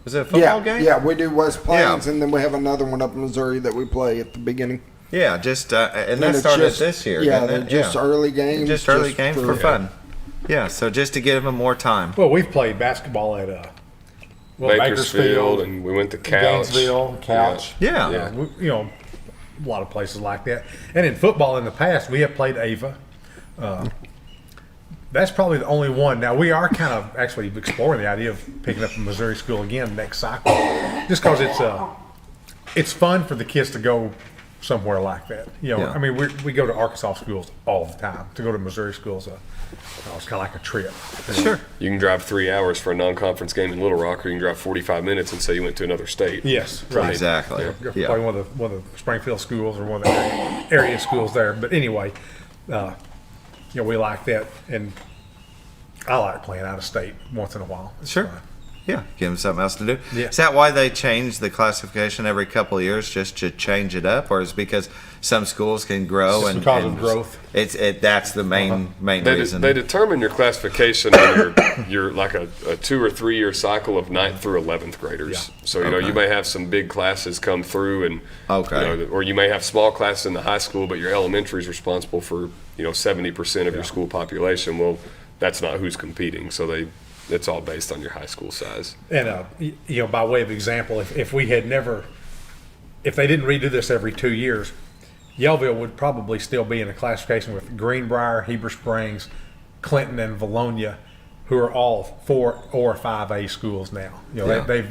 Was it a football game? Yeah, we do West Plains, and then we have another one up in Missouri that we play at the beginning. Yeah, just and that started this year. Yeah, didn't it? just early games. Just early games for fun. Yeah, so just to give them more time. Well, we've played basketball at Bakersfield, and we went to Couch. Gainesville, Couch. Yeah. A lot of places like that. And in football in the past, we have played Ava. That's probably the only one. Now, we are kind of actually exploring the idea of picking up a Missouri school again next cycle, just because it's fun for the kids to go somewhere like that. I mean, we go to Arkansas schools all the time. To go to Missouri schools, it's kind of like a trip. Sure. You can drive 3 hours for a non-conference game in Little Rock, or you can drive 45 minutes and say you went to another state. Yes, right. Exactly. Yeah. Probably one of the Springfield schools or one of the area schools there. But anyway, we like that, and I like playing out of state once in a while. It's sure. fun. Yeah, give them something else to do. Yeah. Is that why they change the classification every couple of years, just to change it up, or is it because some schools can grow it's because of growth? That's the main reason. They determine your classification when you're like a 2 or 3 year cycle of 9th through 11th graders. Yeah. So you may have some big classes come through, and or you may have small classes in the high school, but your elementary is responsible for 70% of your school population. Well, that's not who's competing. So it's all based on your high school size. And by way of example, if they didn't redo this every 2 years, Yellville would probably still be in a classification with Greenbrier, Heber Springs, Clinton, and Valonia, who are all 4 or 5A schools now. They've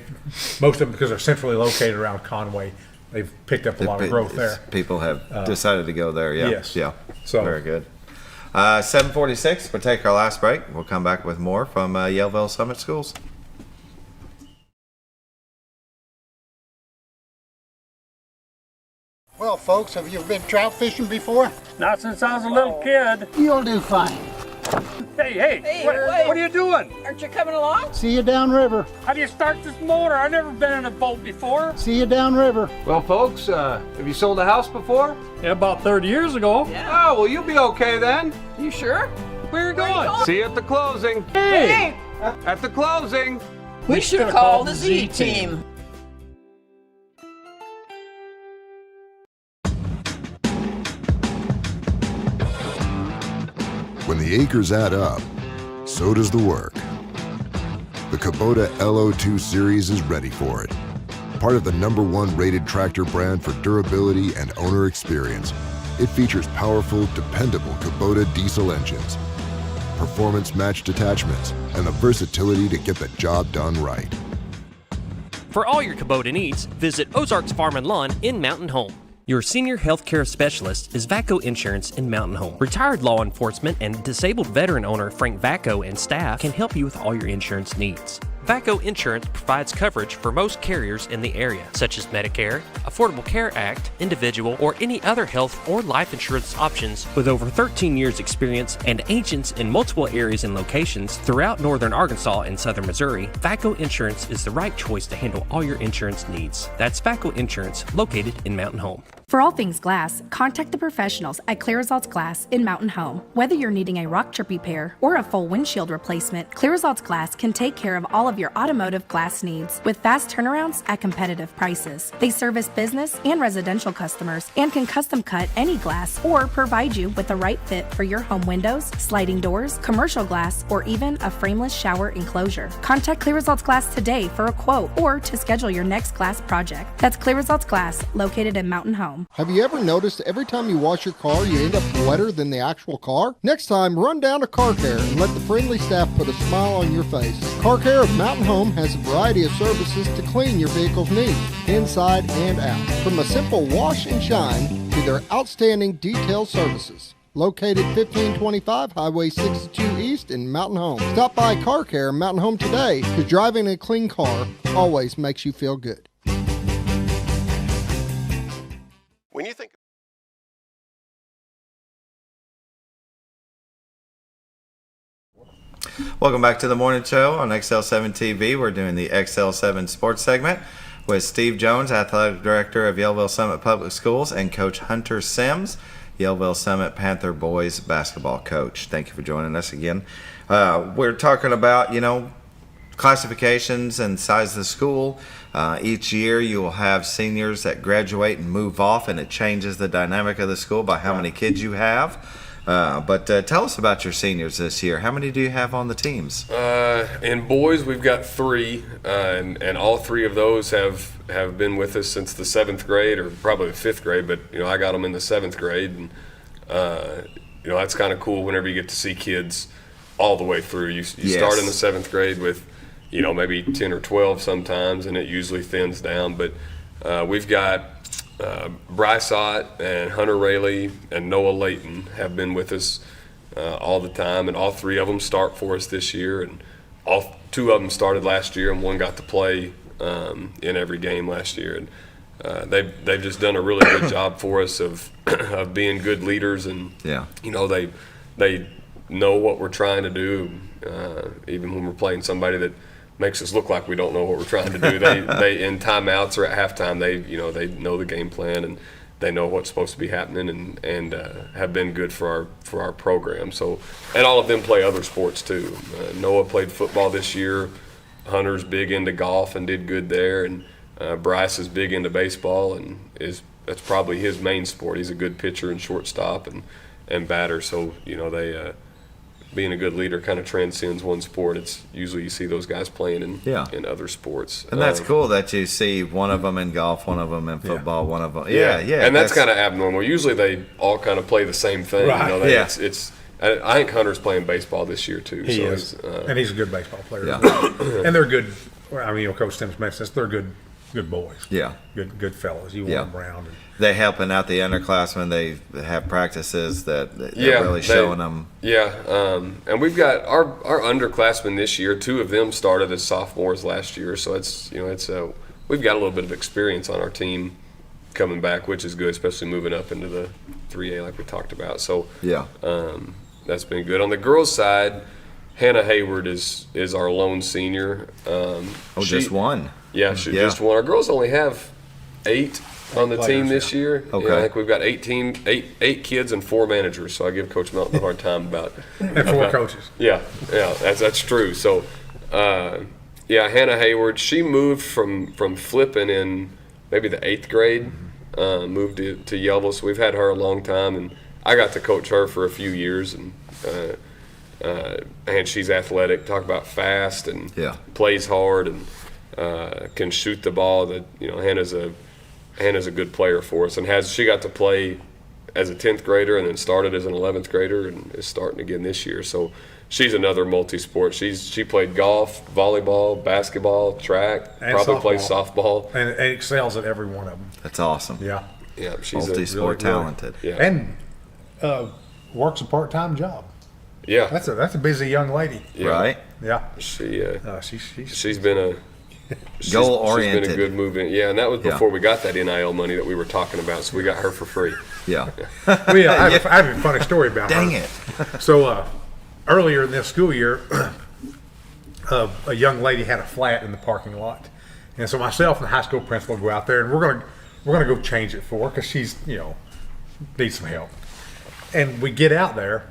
most of them, because they're centrally located around Conway, they've picked up a lot of growth there. People have decided to go there. Yeah. Yes. Yeah. So very good. 7:46. We'll take our last break. We'll come back with more from Yellville Summit Schools. Well, folks, have you been trout fishing before? Not since I was a little kid. You'll do fine. Hey, what are you doing? Aren't you coming along? See you downriver. How do you start this motor? I've never been in a boat before. See you downriver. Well, folks, have you sold a house before? Yeah, about 30 years ago. Yeah. Oh, well, you'll be okay then. You sure? Where are you going? See you at the closing. Hey! At the closing. We should call the Z-Team. When the acres add up, so does the work. The Kubota LO2 series is ready for it. Part of the #1 rated tractor brand for durability and owner experience, it features powerful, dependable Kubota diesel engines, performance-matched attachments, and the versatility to get the job done right. For all your Kubota needs, visit Ozarks Farm and Lawn in Mountain Home. Your senior healthcare specialist is VACO Insurance in Mountain Home. Retired law enforcement and disabled veteran owner Frank VACO and staff can help you with all your insurance needs. VACO Insurance provides coverage for most carriers in the area, such as Medicare, Affordable Care Act, individual, or any other health or life insurance options. With over 13 years experience and agents in multiple areas and locations throughout northern Arkansas and southern Missouri, VACO Insurance is the right choice to handle all your insurance needs. That's VACO Insurance, located in Mountain Home. For all things glass, contact the professionals at Clear Results Glass in Mountain Home. Whether you're needing a rock chip repair or a full windshield replacement, Clear Results Glass can take care of all of your automotive glass needs with fast turnarounds at competitive prices. They service business and residential customers and can custom cut any glass or provide you with the right fit for your home windows, sliding doors, commercial glass, or even a frameless shower enclosure. Contact Clear Results Glass today for a quote or to schedule your next glass project. That's Clear Results Glass, located in Mountain Home. Have you ever noticed every time you wash your car, you end up wetter than the actual car? Next time, run down to Car Care and let the friendly staff put a smile on your face. Car Care of Mountain Home has a variety of services to clean your vehicle's needs, inside and out. From a simple wash and shine to their outstanding detail services. Located 1525 Highway 62 East in Mountain Home. Stop by Car Care Mountain Home today, because driving a clean car always makes you feel good. When you think Welcome back to the morning show on XL7-TV. We're doing the XL7 sports segment with Steve Jones, Athletic Director of Yellville Summit Public Schools, and Coach Hunter Sims, Yellville Summit Panther boys basketball coach. Thank you for joining us again. We're talking about, classifications and size of the school. Each year you will have seniors that graduate and move off, and it changes the dynamic of the school by how many kids you have. But tell us about your seniors this year. How many do you have on the teams? In boys, we've got 3, and all 3 of those have been with us since the 7th grade, or probably the 5th grade. But I got them in the 7th grade, and that's kind of cool whenever you get to see kids all the way through. You start in the 7th grade with maybe 10 or 12 sometimes, and it usually thins down. But we've got Bryce Ott and Hunter Rayleigh and Noah Layton have been with us all the time, and all 3 of them start for us this year, and all 2 of them started last year, and 1 got to play in every game last year. And they've just done a really good job for us of being good leaders, and they know what we're trying to do, even when we're playing somebody that makes us look like we don't know what we're trying to do. They in timeouts or at halftime, they know the game plan, and they know what's supposed to be happening, and have been good for our program. So, and all of them play other sports too. Noah played football this year. Hunter's big into golf and did good there, and Bryce is big into baseball, and that's probably his main sport. He's a good pitcher and shortstop and batter. So they. Being a good leader kind of transcends one sport. It's usually you see those guys playing in other sports. And that's cool that you see one of them in golf, one of them in football, one of them. And that's kind of abnormal. Usually they all kind of play the same thing. Right. I think Hunter's playing baseball this year too. He is, and he's a good baseball player. And they're good. Coach Tim's mentioned this. They're good boys. Yeah, good fellows. You want them around. They helping out the underclassmen. They have practices that they're really showing them. Yeah, and we've got our underclassmen this year. 2 of them started as sophomores last year, so we've got a little bit of experience on our team coming back, which is good, especially moving up into the 3A like we talked about. So that's been good. On the girls' side, Hannah Hayward is our lone senior. Just one. Yeah, just one. Our girls only have 8 on the team this year. Okay. I think we've got 8 kids and 4 managers. So I give Coach Melton a hard time about and 4 coaches. Yeah, that's true. So Hannah Hayward, she moved from Flippin in maybe the 8th grade, moved to Yellville. So we've had her a long time, and I got to coach her for a few years, and she's athletic. Talk about fast and plays hard and can shoot the ball. That Hannah's a good player for us, and she got to play as a 10th grader and then started as an 11th grader and is starting again this year. So she's another multi-sport. She played golf, volleyball, basketball, track, and probably softball. plays softball. And excels at every one of them. That's awesome. Yeah. Yeah, she's multi-sport talented. Yeah. And works a part-time job. Yeah. That's a busy young lady. Yeah. Right? Yeah. She's been a goal-oriented. She's been a good move in. Yeah, and that was before we got that NIL money that we were talking about, so we got her for free. Yeah. I have a funny story about her. Dang it. So earlier in this school year, a young lady had a flat in the parking lot. And so myself and the high school principal go out there, and we're gonna go change it for her because she's needs some help. And we get out there,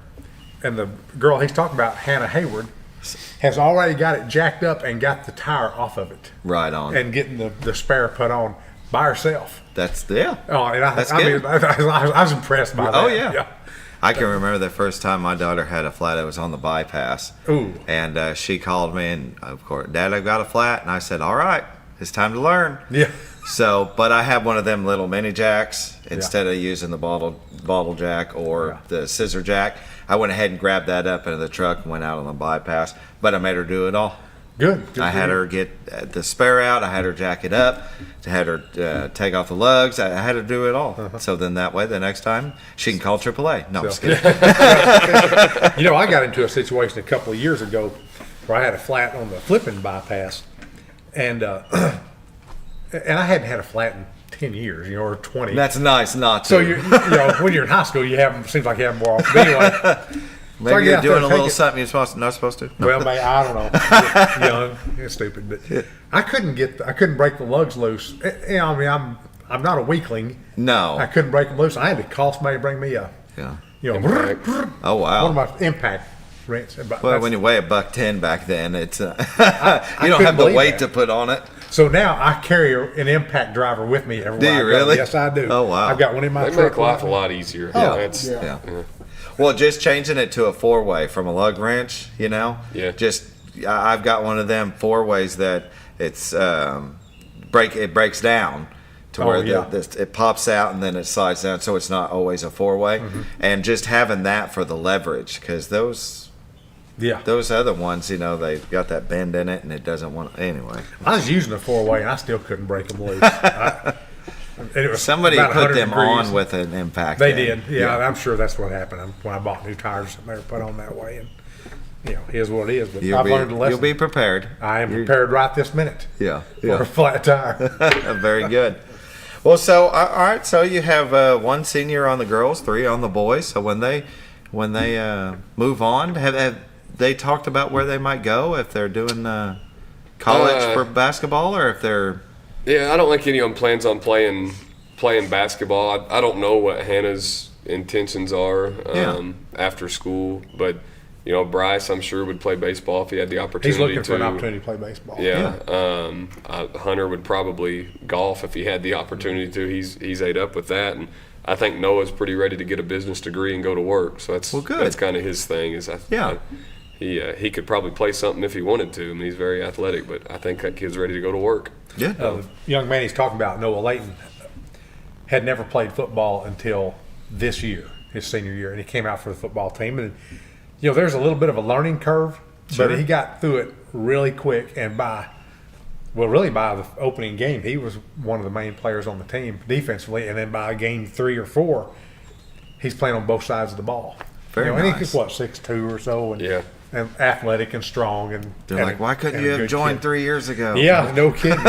and the girl he's talking about, Hannah Hayward, has already got it jacked up and got the tire off of it. Right on. And getting the spare put on by herself. That's Oh, and I was impressed by that. Oh yeah. I can remember the first time my daughter had a flat. It was on the bypass. Ooh. And she called me, and of course, Dad, I've got a flat. And I said, all right, it's time to learn. Yeah. So, but I have one of them little mini jacks instead of using the bottle jack or the scissor jack. I went ahead and grabbed that up into the truck and went out on the bypass. But I made her do it all. Good. I had her get the spare out. I had her jack it up. I had her take off the lugs. I had her do it all. So then that way, the next time, she can call AAA. No, I'm just kidding. I got into a situation a couple of years ago where I had a flat on the Flippin bypass, and I hadn't had a flat in 10 years, or 20. That's nice not to. So when you're in high school, seems like you have more often. But anyway. Maybe you're doing a little something you're not supposed to. No. Well, I don't know. Young, it's stupid, but I couldn't break the lugs loose. I'm not a weakling. No, I couldn't break them loose. I had to call somebody to bring me impact. Oh wow, one of my impact wrench. Well, when you weigh $110 back then, it's you don't have the weight to put on it. So now I carry an impact driver with me everywhere. Do you I go. really? Yes, I do. Oh wow! I've got one in my They truck. make life a lot easier. Yeah. Well, just changing it to a 4-way from a lug wrench, just I've got one of them 4-ways that it's it breaks down to where it pops out and then it slides down, so it's not always a 4-way. And just having that for the leverage, because those other ones, they've got that bend in it and it doesn't want anyway. I was using a 4-way and I still couldn't break them loose. Somebody put them on with an impact. They did, yeah. I'm sure that's what happened when I bought new tires. They were put on that way, and here's what it is. But I've learned a lesson. You'll be prepared. I am prepared right this minute. For a flat tire. Very good. Well, so all right. So you have 1 senior on the girls, 3 on the boys. So when they move on, have they talked about where they might go if they're doing college for basketball, or if they're? Yeah, I don't think any of them plans on playing basketball. I don't know what Hannah's intentions are after school, but Bryce, I'm sure, would play baseball if he had the opportunity. He's looking for an opportunity to play baseball. Hunter would probably golf if he had the opportunity to. He's ate up with that, and I think Noah's pretty ready to get a business degree and go to work. So that's kind of his thing. He could probably play something if he wanted to. I mean, he's very athletic, but I think that kid's ready to go to work. Yeah. The young man he's talking about, Noah Layton, had never played football until this year, his senior year, and he came out for the football team. And there's a little bit of a learning curve, but he got through it really quick. And by the opening game, he was one of the main players on the team defensively. And then by game 3 or 4, he's playing on both sides of the ball. Very nice. And he's 6'2" or so, and athletic and strong. And they're like, why couldn't you have joined 3 years ago? Yeah, no kidding.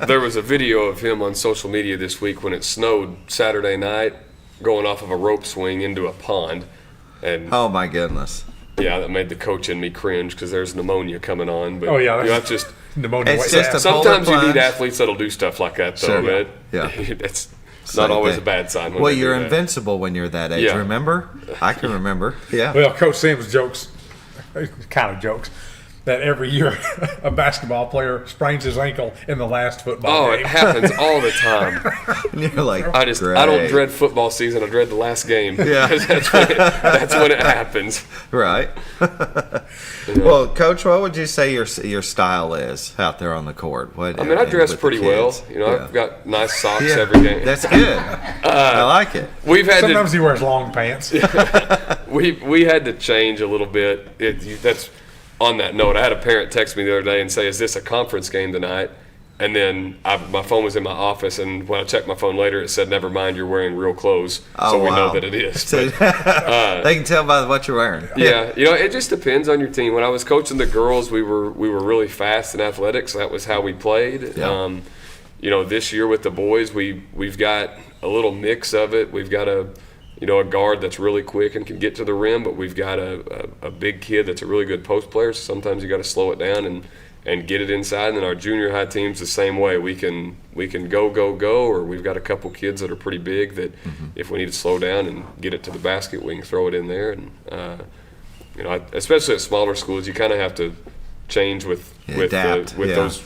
There was a video of him on social media this week when it snowed Saturday night, going off of a rope swing into a pond. And oh my goodness! Yeah, that made the coach in me cringe because there's pneumonia coming on. But that's just pneumonia. It's just sometimes you need athletes that'll do stuff like that, though. Sure. It's not always a bad sign. Well, you're invincible when you're that age. Remember? I can remember. Yeah. Well, Coach Sims jokes, kind of jokes, that every year a basketball player sprains his ankle in the last football game. It happens all the time. And you're like, I don't dread football season. I dread the last game. Yeah. that's when it happens. Right. Well, Coach, what would you say your style is out there on the court? I dress pretty well. I've got nice socks every game. That's good. I like it. Sometimes he wears long pants. We had to change a little bit. That's on that note. I had a parent text me the other day and say, "Is this a conference game tonight?" And then my phone was in my office, and when I checked my phone later, it said, "Never mind, you're wearing real clothes." So we know that it is. So, they can tell by what you're wearing. Yeah, it just depends on your team. When I was coaching the girls, we were really fast and athletic, so that was how we played. Yeah. This year with the boys, we've got a little mix of it. We've got a guard that's really quick and can get to the rim, but we've got a big kid that's a really good post player. So sometimes you got to slow it down and get it inside. And then our junior high team's the same way. We can go, or we've got a couple kids that are pretty big that if we need to slow down and get it to the basket, we can throw it in there. And especially at smaller schools, you kind of have to change with those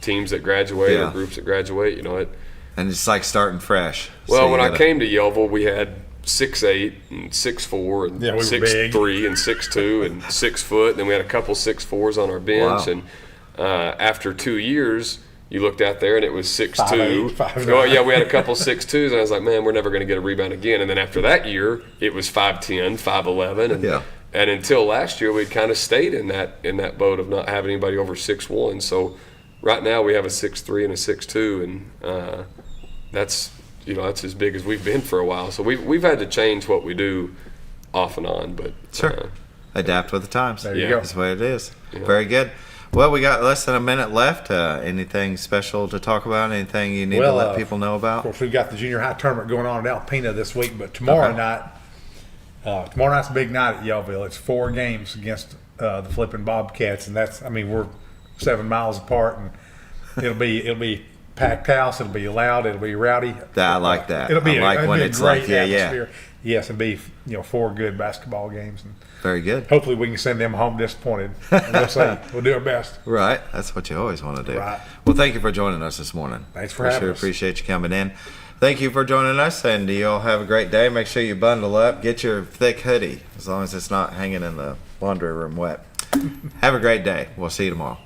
teams that graduate or groups that graduate. And it's like starting fresh. Well, so when I came to Yellville, we had 6'8" and 6'4" and 6'3" and 6'2" and 6 foot. Then we had a couple 6'4s on our bench. Wow. And after 2 years, you looked out there and it was 6'2". 5'8", Oh yeah, we had a couple 6'2s, and I was like, man, we're never going to get a rebound again. And then after that year, it was 5'10", 5'11", and until last year, we'd kind of stayed in that boat of not having anybody over 6'1". So right now, we have a 6'3" and a 6'2", and that's as big as we've been for a while. So we've had to change what we do off and on, but sure, adapt with the times. There you go. That's the way it is. Yeah. Very good. Well, we got less than a minute left. Anything special to talk about? Anything you need to let people know about? Of course, we've got the junior high tournament going on in Alpena this week, but tomorrow night's a big night at Yellville. It's 4 games against the flipping Bobcats, and we're 7 miles apart, and it'll be packed house. It'll be loud. It'll be rowdy. I like that. It'll be I like when a it's great like, yeah. atmosphere. Yes, and be 4 good basketball games. And very good. Hopefully, we can send them home disappointed. And we'll say we'll do our best. Right. That's what you always want to do. Right. Well, thank you for joining us this morning. Thanks for having us. Appreciate you coming in. Thank you for joining us, and you all have a great day. Make sure you bundle up. Get your thick hoodie, as long as it's not hanging in the laundry room wet. Have a great day. We'll see you tomorrow.